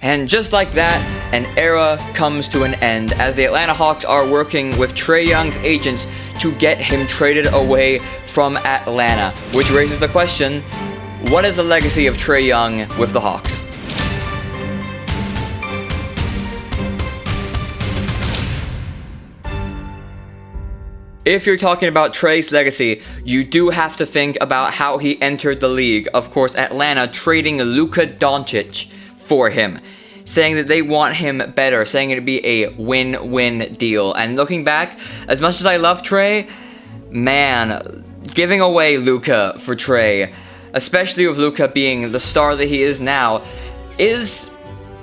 And just like that, an era comes to an end as the Atlanta Hawks are working with Trae Young's agents to get him traded away from Atlanta, which raises the question, what is the legacy of Trae Young with the Hawks? If you're talking about Trae's legacy, you do have to think about how he entered the league. Of course, Atlanta trading Luka Doncic for him, saying that they want him better, saying it'd be a win-win deal. And looking back, as much as I love Trae, man, giving away Luka for Trae, especially with Luka being the star that he is now, is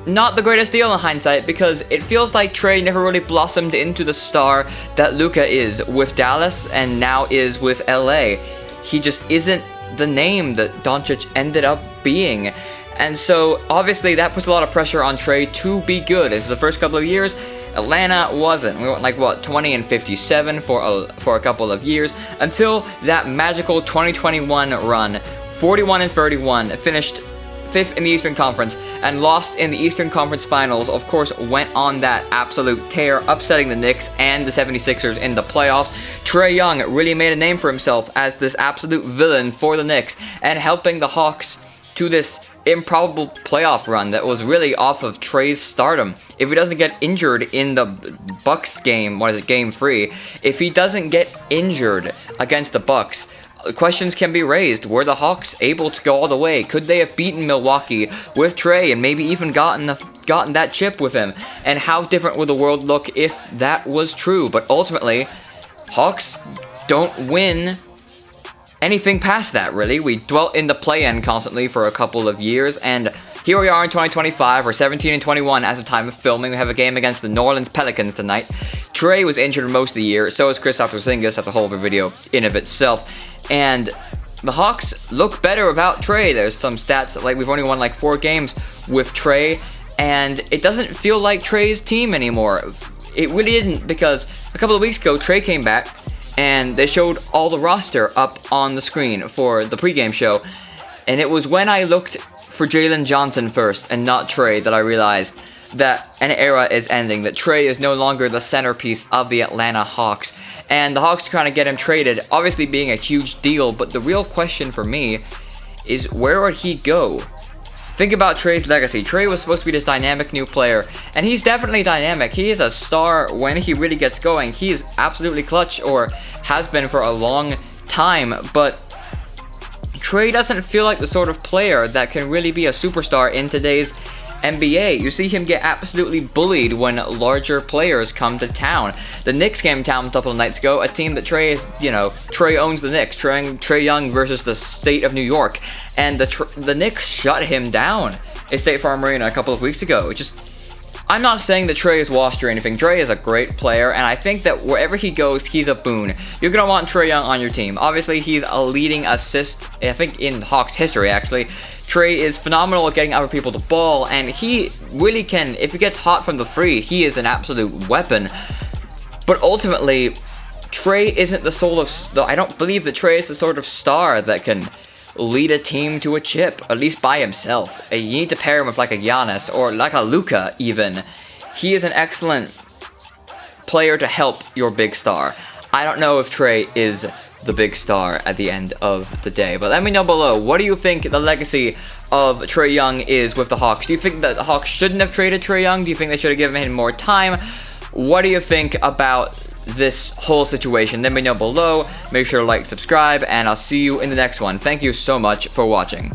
not the greatest deal in hindsight, because it feels like Trae never really blossomed into the star that Luka is with Dallas and now is with LA. He just isn't the name that Doncic ended up being. And so obviously that puts a lot of pressure on Trae to be good. And for the first couple of years, Atlanta wasn't. We went like 20 and 57 for a couple of years until that magical 2021 run, 41 and 31, finished 5th in the Eastern Conference and lost in the Eastern Conference Finals. Of course, went on that absolute tear, upsetting the Knicks and the 76ers in the playoffs. Trae Young really made a name for himself as this absolute villain for the Knicks and helping the Hawks to this improbable playoff run that was really off of Trae's stardom. If he doesn't get injured in the Bucks game, game 3, if he doesn't get injured against the Bucks, questions can be raised. Were the Hawks able to go all the way? Could they have beaten Milwaukee with Trae and maybe even gotten that chip with him? And how different would the world look if that was true? But ultimately, Hawks don't win anything past that, really. We dwelt in the play-in constantly for a couple of years, and here we are in 2025. We're 17 and 21 as of time of filming. We have a game against the New Orleans Pelicans tonight. Trae was injured most of the year, so is Kristaps Porzingis. That's a whole other video in of itself. And the Hawks look better without Trae. There's some stats that we've only won 4 games with Trae, and it doesn't feel like Trae's team anymore. It really didn't, because a couple of weeks ago, Trae came back, and they showed all the roster up on the screen for the pregame show. And it was when I looked for Jalen Johnson first and not Trae that I realized that an era is ending, that Trae is no longer the centerpiece of the Atlanta Hawks. And the Hawks are trying to get him traded, obviously being a huge deal, but the real question for me is, where would he go? Think about Trae's legacy. Trae was supposed to be this dynamic new player, and he's definitely dynamic. He is a star when he really gets going. He is absolutely clutch, or has been for a long time, but Trae doesn't feel like the sort of player that can really be a superstar in today's NBA. You see him get absolutely bullied when larger players come to town. The Knicks came to town a couple of nights ago, a team that Trae is, Trae owns the Knicks, Trae Young versus the state of New York, and the Knicks shut him down at State Farm Arena a couple of weeks ago. I'm not saying that Trae is washed or anything. Trae is a great player, and I think that wherever he goes, he's a boon. You're going to want Trae Young on your team. Obviously, he's a leading assist, I think, in Hawks history, actually. Trae is phenomenal at getting other people the ball, and he really can, if he gets hot from the free, he is an absolute weapon. But ultimately, Trae isn't the sort of, I don't believe that Trae is the sort of star that can lead a team to a chip, at least by himself. You need to pair him with a Giannis, or a Luka even. He is an excellent player to help your big star. I don't know if Trae is the big star at the end of the day, but let me know below, what do you think the legacy of Trae Young is with the Hawks? Do you think that the Hawks shouldn't have traded Trae Young? Do you think they should have given him more time? What do you think about this whole situation? Let me know below. Make sure to like, subscribe, and I'll see you in the next one. Thank you so much for watching.